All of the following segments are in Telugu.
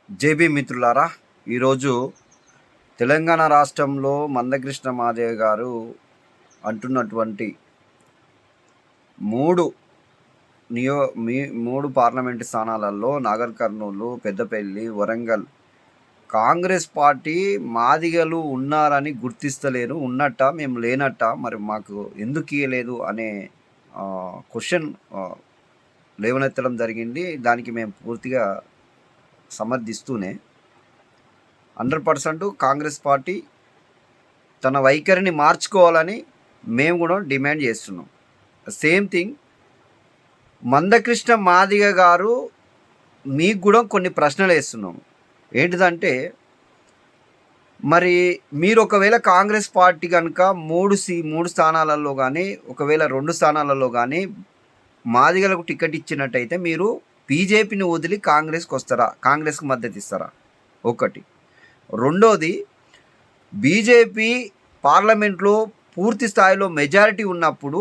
జేబీ మిత్రులారా, ఈరోజు తెలంగాణ రాష్ట్రంలో మందకృష్ణ మాదేవ్ గారు అంటున్నటువంటి మూడు మూడు పార్లమెంటు స్థానాలలో నాగర్ కర్నూలు, పెద్దపల్లి, వరంగల్ కాంగ్రెస్ పార్టీ మాదిగలు ఉన్నారని గుర్తిస్తలేరు, ఉన్నట్ట మేము లేనట్ట, మరి మాకు ఎందుకు ఇయ్యలేదు అనే క్వశ్చన్ లేవనెత్తడం జరిగింది. దానికి మేము పూర్తిగా సమర్థిస్తూనే 100% కాంగ్రెస్ పార్టీ తన వైఖరిని మార్చుకోవాలని మేము కూడా డిమాండ్ చేస్తున్నాం. సేమ్ థింగ్ మందకృష్ణ మాదిగ గారు మీకు కూడా కొన్ని ప్రశ్నలు వేస్తున్నాం. ఏంటిదంటే, మరి మీరు ఒకవేళ కాంగ్రెస్ పార్టీ కనుక మూడు స్థానాలలో కానీ ఒకవేళ 2 స్థానాలలో కానీ మాదిగలకు టికెట్ ఇచ్చినట్టయితే మీరు బీజేపీని వదిలి కాంగ్రెస్కి వస్తారా? కాంగ్రెస్కి మద్దతు ఇస్తారా? ఒకటి. రెండోది, బీజేపీ పార్లమెంట్లో పూర్తి స్థాయిలో మెజారిటీ ఉన్నప్పుడు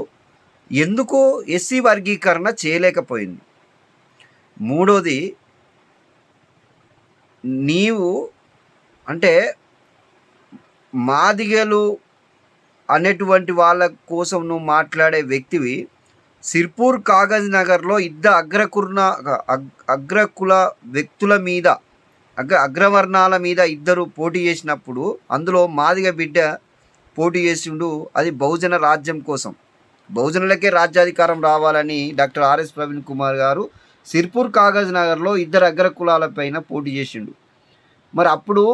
ఎందుకు ఎస్సీ వర్గీకరణ చేయలేకపోయింది? మూడోది, నీవు అంటే మాదిగలు అనేటువంటి వాళ్ళ కోసం నువ్వు మాట్లాడే వ్యక్తివి. సిర్పూర్ కాగజ్ నగర్లో అగ్రకుల వ్యక్తుల మీద అగ్రవర్ణాల మీద ఇద్దరు పోటీ చేసినప్పుడు అందులో మాదిగ బిడ్డ పోటీ చేసిండు. అది బహుజన రాజ్యం కోసం, బహుజనులకే రాజ్యాధికారం రావాలని డాక్టర్ ఆర్ఎస్ ప్రవీణ్ కుమార్ గారు సిర్పూర్ కాగజ్ నగర్లో ఇద్దరు అగ్రకులాలపైన పోటీ చేసిండు. మరి అప్పుడు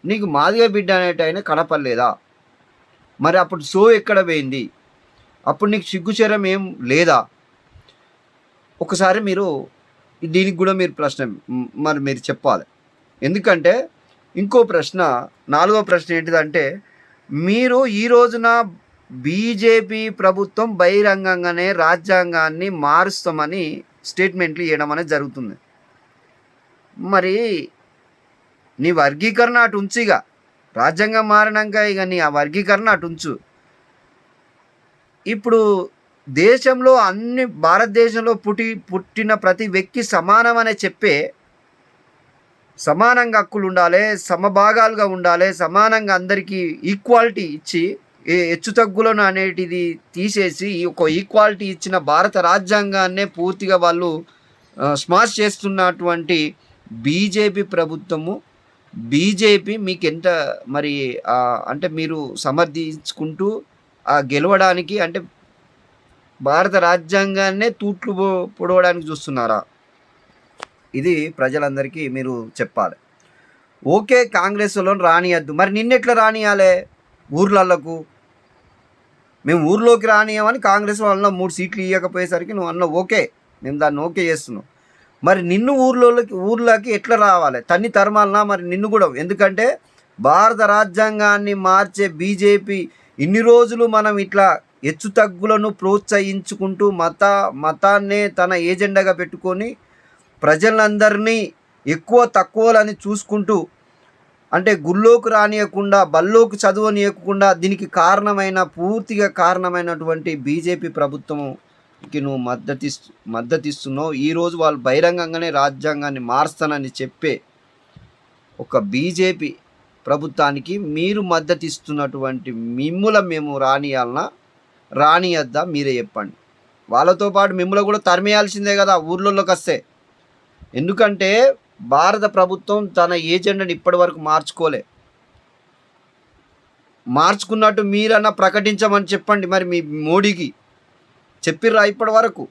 నీకు మాదిగ బిడ్డ అనేటైనా కనపడలేదా? మరి అప్పుడు షో ఎక్కడ పోయింది? అప్పుడు నీకు సిగ్గుచరం ఏం లేదా? ఒకసారి మీరు దీనికి కూడా మీరు ప్రశ్న మీరు చెప్పాలి. ఎందుకంటే ఇంకో ప్రశ్న, 4వ ప్రశ్న ఏంటిదంటే, మీరు ఈ రోజున బీజేపీ ప్రభుత్వం బహిరంగంగానే రాజ్యాంగాన్ని మారుస్తామని స్టేట్మెంట్లు ఇవ్వడం అనేది జరుగుతుంది. మరి నీ వర్గీకరణ అటు ఉంచిగా, రాజ్యాంగం మారినాక ఇక నీ ఆ వర్గీకరణ అటు ఉంచు. ఇప్పుడు దేశంలో భారతదేశంలో పుట్టిన ప్రతి వ్యక్తి సమానం అనే చెప్పే, సమానంగా హక్కులు ఉండాలి, సమభాగాలుగా ఉండాలి, సమానంగా అందరికీ ఈక్వాలిటీ ఇచ్చి హెచ్చుతగ్గులను అనేటిది తీసేసి ఒక ఈక్వాలిటీ ఇచ్చిన భారత రాజ్యాంగాన్నే పూర్తిగా వాళ్ళు స్మాష్ చేస్తున్నటువంటి బీజేపీ ప్రభుత్వము, బీజేపీ మీకు ఎంత మరి అంటే మీరు సమర్థించుకుంటూ గెలవడానికి, అంటే భారత రాజ్యాంగాన్నే తూట్లు పొడవడానికి చూస్తున్నారా? ఇది ప్రజలందరికీ మీరు చెప్పాలి. ఓకే, కాంగ్రెస్ వాళ్ళని రానియద్దు, మరి నిన్నెట్లా రానియాలే? ఊర్లలకు మేము ఊర్లోకి రానియమని కాంగ్రెస్ వాళ్ళలో 3 సీట్లు ఇవ్వకపోయేసరికి నువ్వు అన్న ఓకే, మేము దాన్ని ఓకే చేస్తున్నాం. మరి నిన్ను ఊర్లోకి ఎట్లా రావాలి? తన్ని తరమాలనా మరి నిన్ను కూడా? ఎందుకంటే భారత రాజ్యాంగాన్ని మార్చే బీజేపీ ఇన్ని రోజులు మనం ఇట్లా హెచ్చుతగ్గులను ప్రోత్సహించుకుంటూ మతాన్నే తన ఏజెండాగా పెట్టుకొని ప్రజలందరినీ ఎక్కువ తక్కువలని చూసుకుంటూ, అంటే గుళ్ళోకి రానియకుండా, బల్లోకి చదవనీయకుండా దీనికి పూర్తిగా కారణమైనటువంటి బీజేపీ ప్రభుత్వంకి నువ్వు మద్దతిస్తున్నావు. ఈరోజు వాళ్ళు బహిరంగంగానే రాజ్యాంగాన్ని మారుస్తానని చెప్పే ఒక బీజేపీ ప్రభుత్వానికి మీరు మద్దతిస్తున్నటువంటి మేము రానియద్దా? మీరే చెప్పండి. వాళ్ళతో పాటు మిమ్మల్ని కూడా తరిమేయాల్సిందే కదా ఊర్లలోకి వస్తే. ఎందుకంటే భారత ప్రభుత్వం తన ఏజెండాని ఇప్పటి వరకు మార్చుకున్నట్టు మీరన్నా ప్రకటించమని చెప్పండి. మరి మీ మోడీకి చెప్పిర్రా ఇప్పటి వరకు?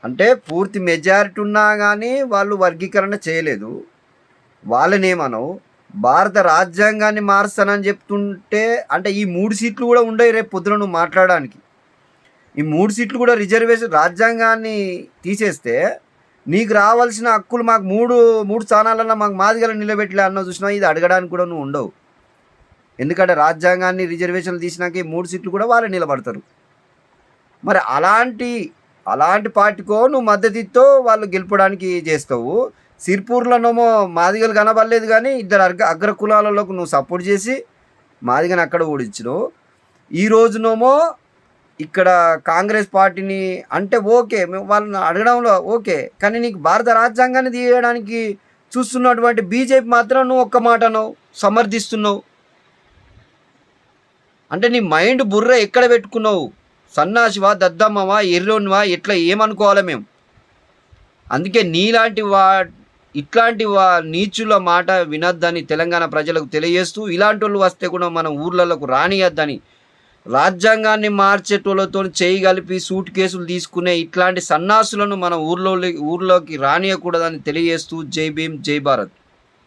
అంటే పూర్తి మెజారిటీ ఉన్నా కానీ వాళ్ళు వర్గీకరణ చేయలేదు. వాళ్ళనేమనవు, భారత రాజ్యాంగాన్ని మారుస్తానని చెప్తుంటే, అంటే ఈ 3 సీట్లు కూడా ఉండవు రేపు పొద్దున నువ్వు మాట్లాడడానికి. ఈ 3 సీట్లు కూడా రిజర్వేషన్, రాజ్యాంగాన్ని తీసేస్తే నీకు రావాల్సిన హక్కులు మాకు మూడు స్థానాలలో మాకు మాదిగలను నిలబెట్టలే అన్న చూసినా ఇది అడగడానికి కూడా నువ్వు ఉండవు. ఎందుకంటే రాజ్యాంగాన్ని రిజర్వేషన్లు తీసినాక ఈ 3 సీట్లు కూడా వాళ్ళే నిలబడతారు. మరి అలాంటి పార్టీకో నువ్వు మద్దతుతో వాళ్ళు గెలపడానికి చేస్తావు. సిర్పూర్లోనేమో మాదిగలు కనబడలేదు, కానీ ఇద్దరు అగ్రకులాలలోకి నువ్వు సపోర్ట్ చేసి మాదిగని అక్కడ ఓడించినావు. ఈ రోజునేమో ఇక్కడ కాంగ్రెస్ పార్టీని అంటే ఓకే, వాళ్ళని అడగడంలో ఓకే, కానీ నీకు భారత రాజ్యాంగాన్ని తీయడానికి చూస్తున్నటువంటి బీజేపీ మాత్రం నువ్వు ఒక్క మాట అన్నావు, సమర్థిస్తున్నావు. అంటే నీ మైండ్ బుర్ర ఎక్కడ పెట్టుకున్నావు? సన్నాసివా, దద్దమ్మవా, ఎర్రోనివా, ఎట్లా ఏమనుకోవాలి మేము? అందుకే ఇట్లాంటి నీచుల మాట వినొద్దని తెలంగాణ ప్రజలకు తెలియజేస్తూ, ఇలాంటి వాళ్ళు వస్తే కూడా మనం ఊర్లలోకి రానియద్దని, రాజ్యాంగాన్ని మార్చేటోళ్ళతో చేయి కలిపి సూట్ కేసులు తీసుకునే ఇట్లాంటి సన్నాసులను మన ఊర్లోకి రానియకూడదని తెలియజేస్తూ జై భీమ్, జై భారత్.